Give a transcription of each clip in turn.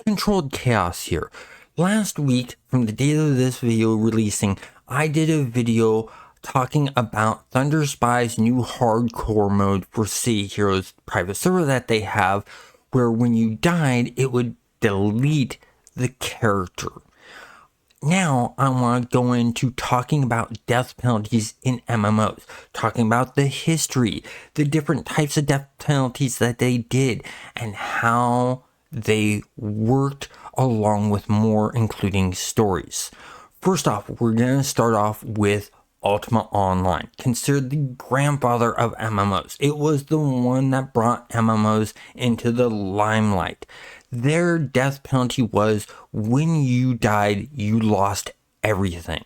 Controlled Chaos here. Last week, from the date of this video releasing, I did a video talking about Thunder Spy's new hardcore mode for City Heroes private server that they have, where when you died, it would delete the character. Now, I want to go into talking about death penalties in MMOs, talking about the history, the different types of death penalties that they did, and how they worked along with more, including stories. First off, we're going to start off with Ultima Online, considered the grandfather of MMOs. It was the one that brought MMOs into the limelight. Their death penalty was when you died, you lost everything.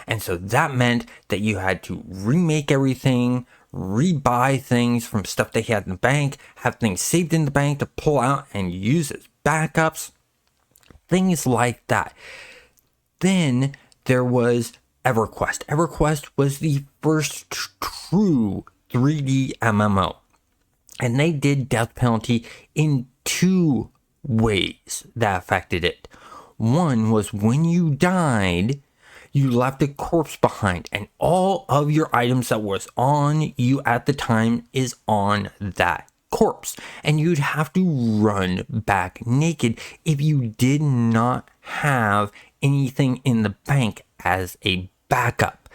And so that meant that you had to remake everything, rebuy things from stuff they had in the bank, have things saved in the bank to pull out and use as backups, things like that. Then there was EverQuest. EverQuest was the first true 3D MMO. And they did death penalty in two ways that affected it. One was when you died, you left a corpse behind, and all of your items that was on you at the time is on that corpse, and you'd have to run back naked if you did not have anything in the bank as a backup.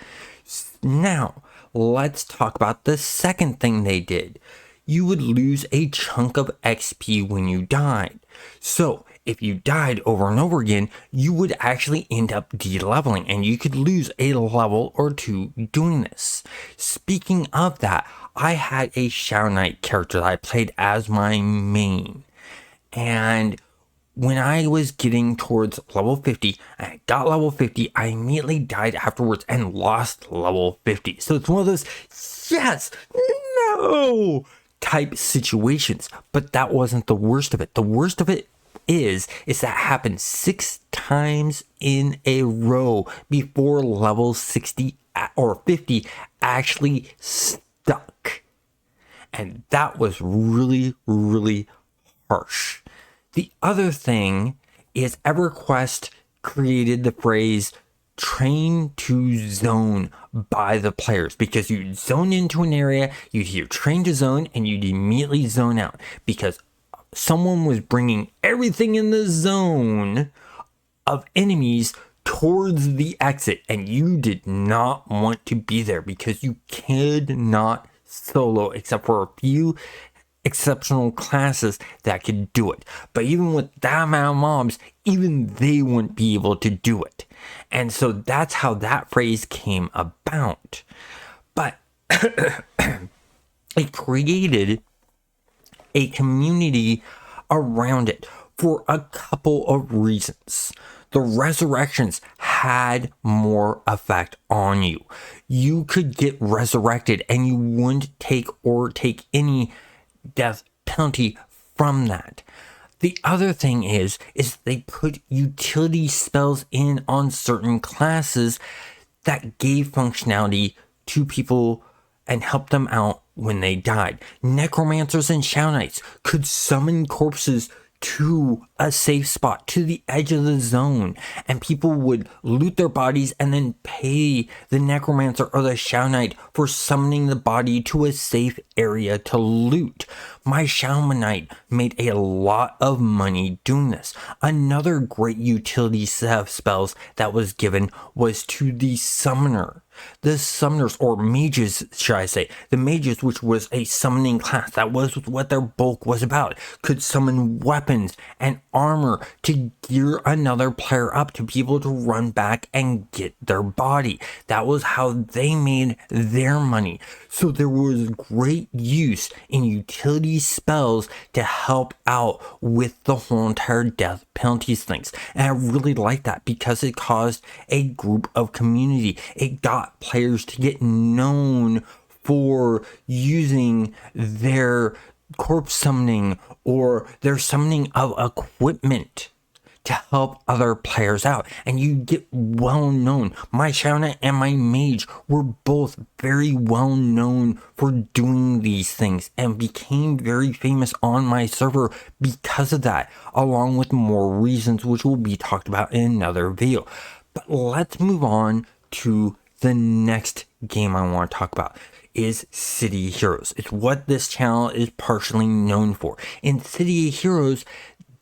Now, let's talk about the second thing they did. You would lose a chunk of XP when you died. So, if you died over and over again, you would actually end up de-leveling, and you could lose a level or two doing this. Speaking of that, I had a Shadow Knight character that I played as my main. And when I was getting towards level 50, and I got level 50, I immediately died afterwards and lost level 50. So it's one of those, yes, no type situations. But that wasn't the worst of it. The worst of it is that happened 6 times in a row before level 60 or 50 actually stuck. And that was really, really harsh. The other thing is EverQuest created the phrase train to zone by the players, because you'd zone into an area, you'd hear train to zone, and you'd immediately zone out because someone was bringing everything in the zone of enemies towards the exit, and you did not want to be there because you could not solo except for a few exceptional classes that could do it. But even with that amount of mobs, even they wouldn't be able to do it. And so that's how that phrase came about. But it created a community around it for a couple of reasons. The resurrections had more effect on you. You could get resurrected and you wouldn't take any death penalty from that. The other thing is they put utility spells in on certain classes that gave functionality to people and helped them out when they died. Necromancers and Shadow Knights could summon corpses to a safe spot, to the edge of the zone, and people would loot their bodies and then pay the Necromancer or the Shadow Knight for summoning the body to a safe area to loot. My Shadow Knight made a lot of money doing this. Another great utility set of spells that was given was to the Summoner. The summoners, or mages, should I say, the mages, which was a summoning class, that was what their bulk was about, could summon weapons and armor to gear another player up to be able to run back and get their body. That was how they made their money. So there was great use in utility spells to help out with the whole entire death penalties things. And I really like that because it caused a group of community. It got players to get known for using their corpse summoning or their summoning of equipment to help other players out, and you get well known. My Shauna and my Mage were both very well known for doing these things and became very famous on my server because of that, along with more reasons which will be talked about in another video. But let's move on to the next game I want to talk about. Is City Heroes. It's what this channel is partially known for. In City Heroes,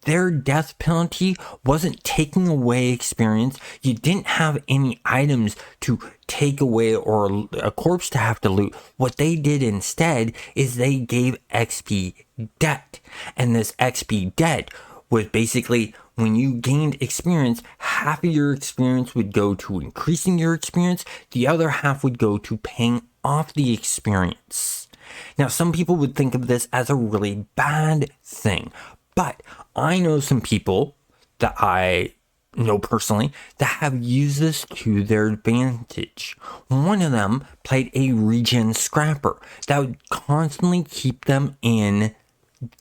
their death penalty wasn't taking away experience. You didn't have any items to take away or a corpse to have to loot. What they did instead is they gave XP debt. And this XP debt was basically when you gained experience, half of your experience would go to increasing your experience. The other half would go to paying off the experience. Now, some people would think of this as a really bad thing, but I know some people that I know personally that have used this to their advantage. One of them played a regen scrapper that would constantly keep them in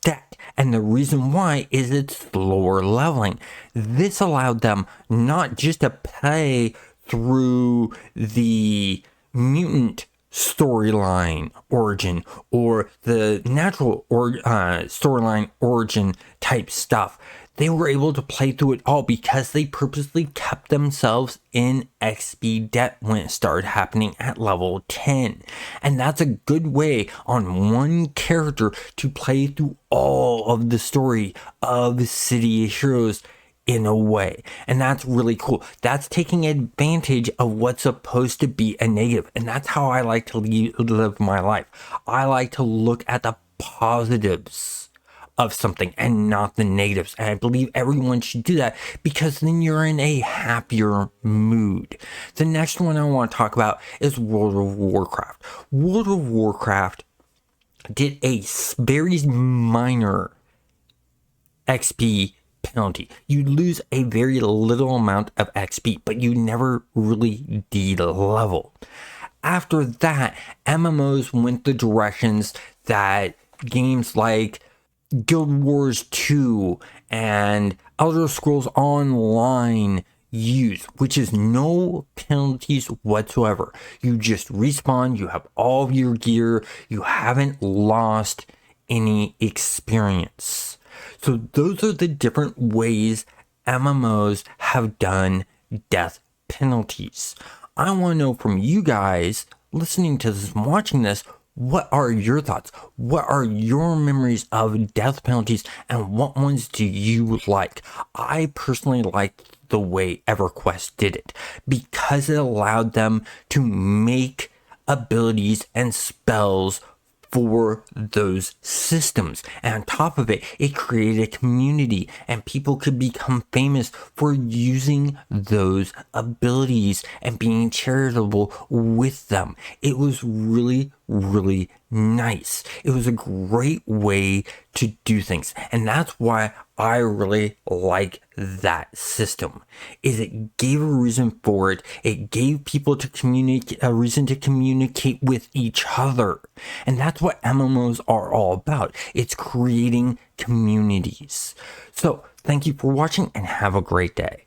debt, and the reason why is it's lower leveling. This allowed them not just to play through the mutant storyline origin or the natural or storyline origin type stuff. They were able to play through it all because they purposely kept themselves in XP debt when it started happening at level 10. And that's a good way on one character to play through all of the story of City Heroes in a way. And that's really cool. That's taking advantage of what's supposed to be a negative. And that's how I like to live my life. I like to look at the positives of something and not the negatives. And I believe everyone should do that because then you're in a happier mood. The next one I want to talk about is World of Warcraft. World of Warcraft did a very minor XP penalty. You lose a very little amount of XP, but you never really de-level. After that, MMOs went the directions that games like Guild Wars 2 and Elder Scrolls Online use, which is no penalties whatsoever. You just respawn, you have all of your gear, you haven't lost any experience. So those are the different ways MMOs have done death penalties. I want to know from you guys listening to this and watching this, what are your thoughts? What are your memories of death penalties and what ones do you like? I personally like the way EverQuest did it because it allowed them to make abilities and spells for those systems. And on top of it, it created a community and people could become famous for using those abilities and being charitable with them. It was really, really nice. It was a great way to do things. And that's why I really like that system. Is it gave a reason for it. It gave people to communicate, a reason to communicate with each other. And that's what MMOs are all about. It's creating communities. So thank you for watching and have a great day.